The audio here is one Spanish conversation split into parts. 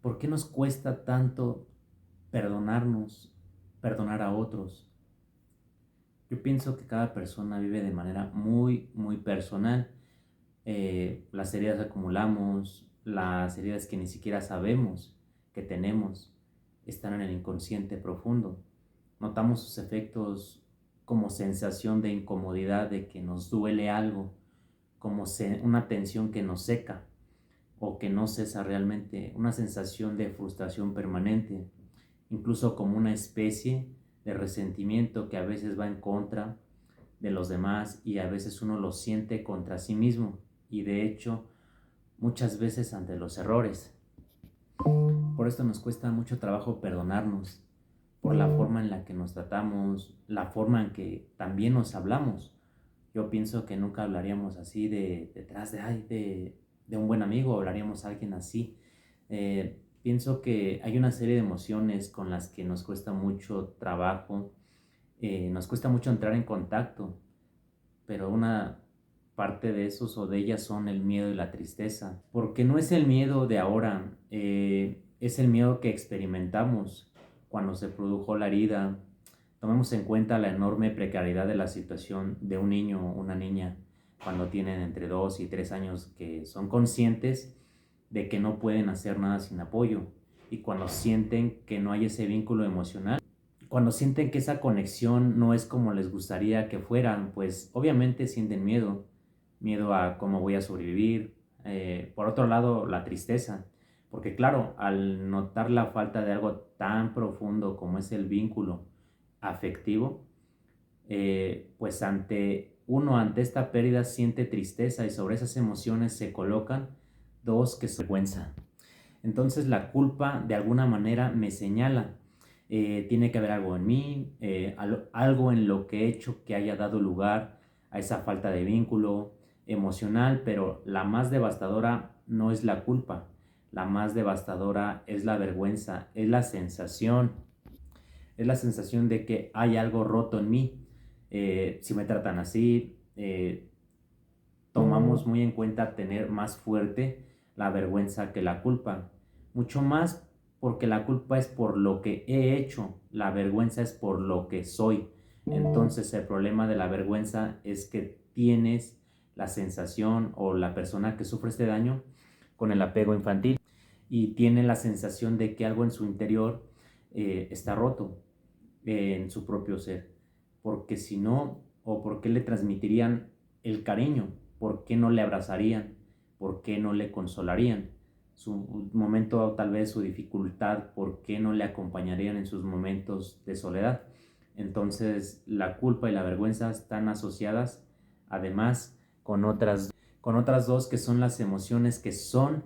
¿Por qué nos cuesta tanto perdonarnos, perdonar a otros? Yo pienso que cada persona vive de manera muy personal. Las heridas que acumulamos, las heridas que ni siquiera sabemos que tenemos, están en el inconsciente profundo. Notamos sus efectos como sensación de incomodidad, de que nos duele algo, como una tensión que nos seca o que no cesa realmente, una sensación de frustración permanente, incluso como una especie de resentimiento que a veces va en contra de los demás y a veces uno lo siente contra sí mismo y de hecho muchas veces ante los errores. Por esto nos cuesta mucho trabajo perdonarnos, por la forma en la que nos tratamos, la forma en que también nos hablamos. Yo pienso que nunca hablaríamos así detrás de un buen amigo, hablaríamos a alguien así. Pienso que hay una serie de emociones con las que nos cuesta mucho trabajo, nos cuesta mucho entrar en contacto, pero una parte de esos o de ellas son el miedo y la tristeza, porque no es el miedo de ahora, es el miedo que experimentamos cuando se produjo la herida. Tomemos en cuenta la enorme precariedad de la situación de un niño o una niña cuando tienen entre 2 y 3 años, que son conscientes de que no pueden hacer nada sin apoyo, y cuando sienten que no hay ese vínculo emocional, cuando sienten que esa conexión no es como les gustaría que fueran, pues obviamente sienten miedo, miedo a cómo voy a sobrevivir. Por otro lado, la tristeza, porque claro, al notar la falta de algo tan profundo como es el vínculo afectivo, pues ante esta pérdida siente tristeza, y sobre esas emociones se colocan dos que son vergüenza. Entonces la culpa de alguna manera me señala, tiene que haber algo en mí, algo en lo que he hecho que haya dado lugar a esa falta de vínculo emocional, pero la más devastadora no es la culpa, la más devastadora es la vergüenza, es la sensación de que hay algo roto en mí. Si me tratan así, tomamos muy en cuenta tener más fuerte la vergüenza que la culpa. Mucho más porque la culpa es por lo que he hecho, la vergüenza es por lo que soy. Entonces el problema de la vergüenza es que tienes la sensación, o la persona que sufre este daño, con el apego infantil, y tiene la sensación de que algo en su interior está roto, en su propio ser, porque si no, o por qué le transmitirían el cariño, por qué no le abrazarían, por qué no le consolarían su momento, tal vez su dificultad, por qué no le acompañarían en sus momentos de soledad. Entonces la culpa y la vergüenza están asociadas además con otras dos, que son las emociones, que son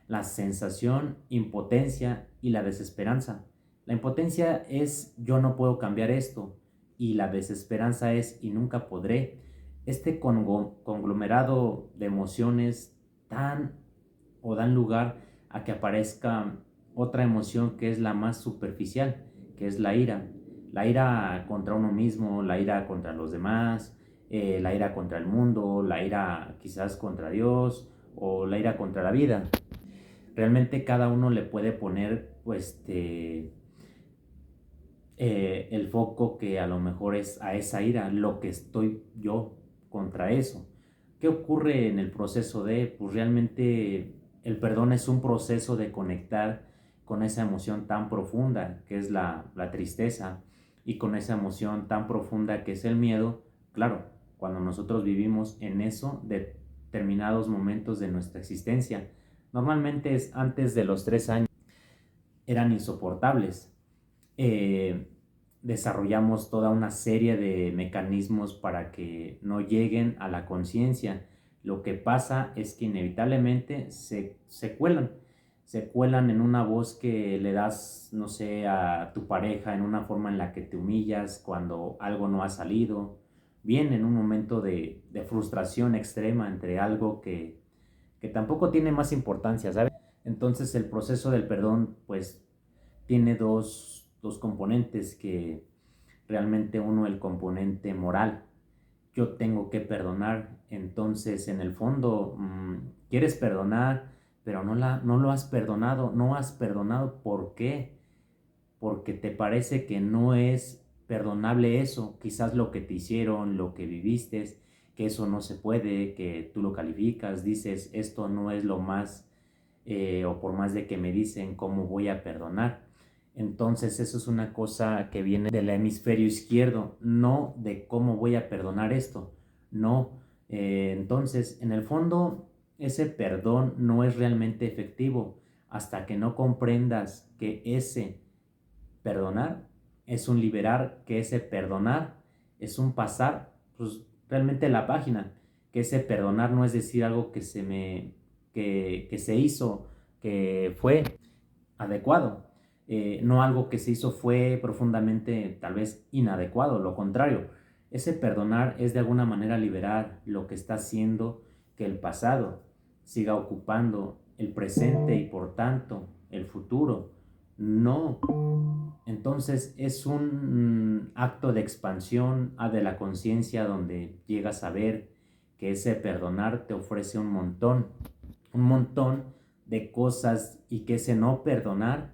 la sensación, impotencia y la desesperanza. La impotencia es yo no puedo cambiar esto, y la desesperanza es y nunca podré. Este conglomerado de emociones dan lugar a que aparezca otra emoción que es la más superficial, que es la ira. La ira contra uno mismo, la ira contra los demás, la ira contra el mundo, la ira quizás contra Dios o la ira contra la vida. Realmente cada uno le puede poner el foco que a lo mejor es a esa ira, lo que estoy yo contra eso. ¿Qué ocurre en el proceso de? Pues realmente el perdón es un proceso de conectar con esa emoción tan profunda que es la tristeza, y con esa emoción tan profunda que es el miedo. Claro, cuando nosotros vivimos en eso determinados momentos de nuestra existencia, normalmente es antes de los 3 años, eran insoportables. Desarrollamos toda una serie de mecanismos para que no lleguen a la conciencia. Lo que pasa es que inevitablemente se cuelan en una voz que le das, no sé, a tu pareja, en una forma en la que te humillas cuando algo no ha salido, bien en un momento de frustración extrema entre algo que tampoco tiene más importancia, ¿sabes? Entonces el proceso del perdón pues tiene dos componentes, que realmente uno, el componente moral. Yo tengo que perdonar, entonces en el fondo, ¿quieres perdonar? pero no lo has perdonado. No has perdonado, ¿por qué? Porque te parece que no es perdonable eso, quizás lo que te hicieron, lo que viviste, que eso no se puede, que tú lo calificas, dices, esto no es lo más, o por más de que me dicen cómo voy a perdonar. Entonces eso es una cosa que viene del hemisferio izquierdo, no de cómo voy a perdonar esto, no. Entonces, en el fondo, ese perdón no es realmente efectivo hasta que no comprendas que ese perdonar es un liberar, que ese perdonar es un pasar, pues realmente la página, que ese perdonar no es decir algo que se hizo, que fue adecuado, no algo que se hizo fue profundamente tal vez inadecuado, lo contrario, ese perdonar es de alguna manera liberar lo que está haciendo que el pasado siga ocupando el presente y por tanto el futuro. No, entonces es un acto de expansión de la conciencia donde llegas a ver que ese perdonar te ofrece un montón de cosas y que ese no perdonar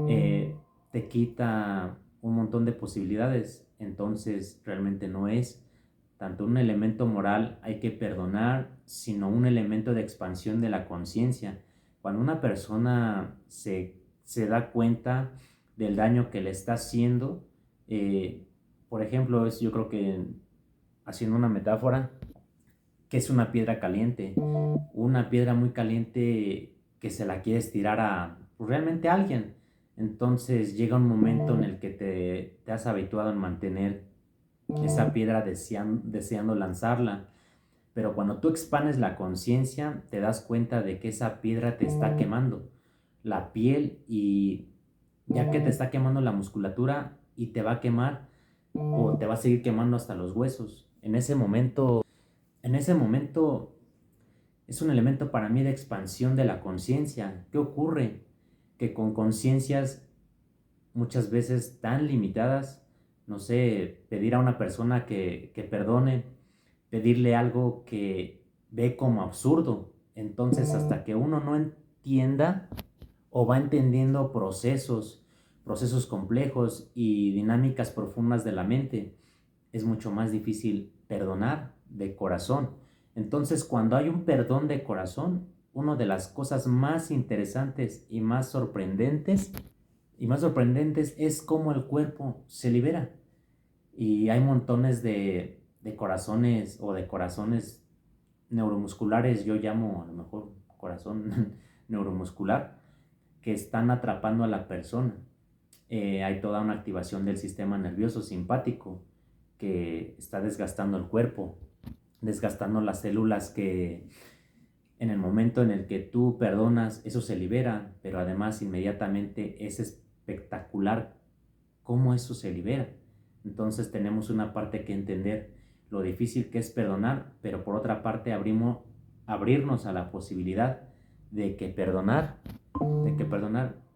te quita un montón de posibilidades. Entonces realmente no es tanto un elemento moral hay que perdonar, sino un elemento de expansión de la conciencia. Cuando una persona se da cuenta del daño que le está haciendo, eh, por ejemplo, yo creo que haciendo una metáfora, que es una piedra caliente, una piedra muy caliente que se la quieres tirar a pues, realmente a alguien. Entonces llega un momento en el que te has habituado en mantener esa piedra deseando lanzarla, pero cuando tú expandes la conciencia te das cuenta de que esa piedra te está quemando la piel y ya que te está quemando la musculatura y te va a quemar o te va a seguir quemando hasta los huesos. En ese momento es un elemento para mí de expansión de la conciencia. ¿Qué ocurre? Que con conciencias muchas veces tan limitadas, no sé, pedir a una persona que perdone, pedirle algo que ve como absurdo. Entonces, hasta que uno no entienda o va entendiendo procesos complejos y dinámicas profundas de la mente, es mucho más difícil perdonar de corazón. Entonces, cuando hay un perdón de corazón, una de las cosas más interesantes y más sorprendentes es cómo el cuerpo se libera. Y hay montones de corazones o de corazones neuromusculares, yo llamo a lo mejor corazón neuromuscular, que están atrapando a la persona. Hay toda una activación del sistema nervioso simpático que está desgastando el cuerpo, desgastando las células que en el momento en el que tú perdonas, eso se libera, pero además inmediatamente es espectacular cómo eso se libera. Entonces tenemos una parte que entender lo difícil que es perdonar, pero por otra parte abrirnos a la posibilidad de que perdonar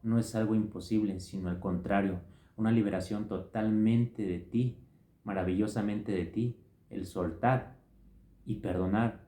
no es algo imposible, sino al contrario, una liberación totalmente de ti, maravillosamente de ti, el soltar y perdonar